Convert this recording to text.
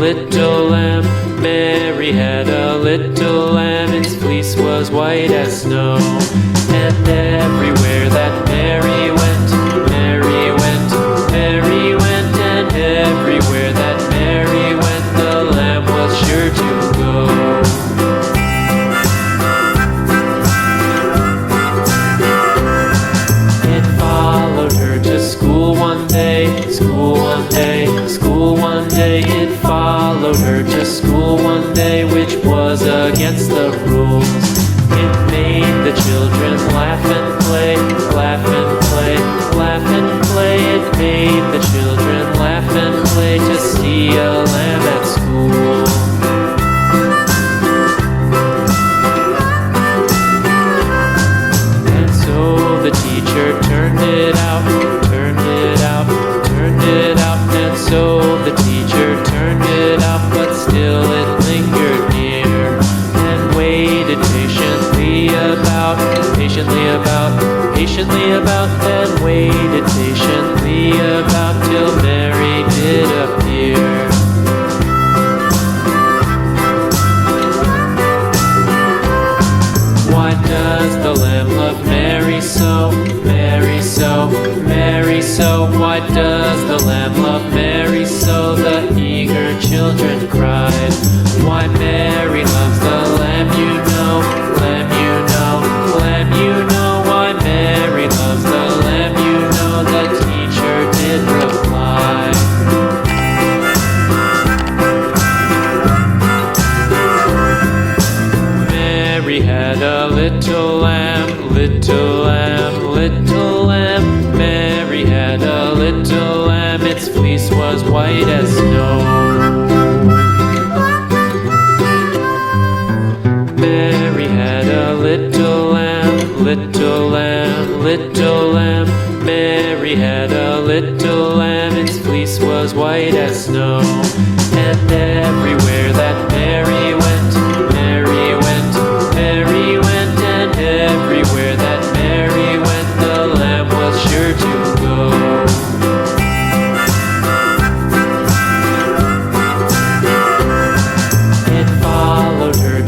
little lamb. Mary had a little lamb, its fleece was white as snow. And everywhere that Mary went, Mary went, Mary went, and everywhere that Mary went, the lamb was sure to go. It followed her to school one day, school one day, school one day. It followed her to school one day, which was against the rules. It made the children laugh and play, laugh and play, laugh and play. It made the children laugh and play to see a lamb at school. And so the teacher turned it out, turned it out, turned it out. And so the teacher turned it out, but still it lingered near and waited patiently about, patiently about, patiently about, and waited patiently about till Mary did appear. Why does the lamb love Mary so, Mary so, Mary so? Why does the lamb love Mary so? The eager children cried. Why Mary loves the lamb, you know, lamb, you know, lamb, you know. Why Mary loves the lamb, you know, the teacher did reply. Mary had a little lamb, little lamb, little lamb. Mary had a little lamb, its fleece was white as snow. Mary had a little lamb, little lamb, little lamb. Mary had a little lamb, its fleece was white as snow.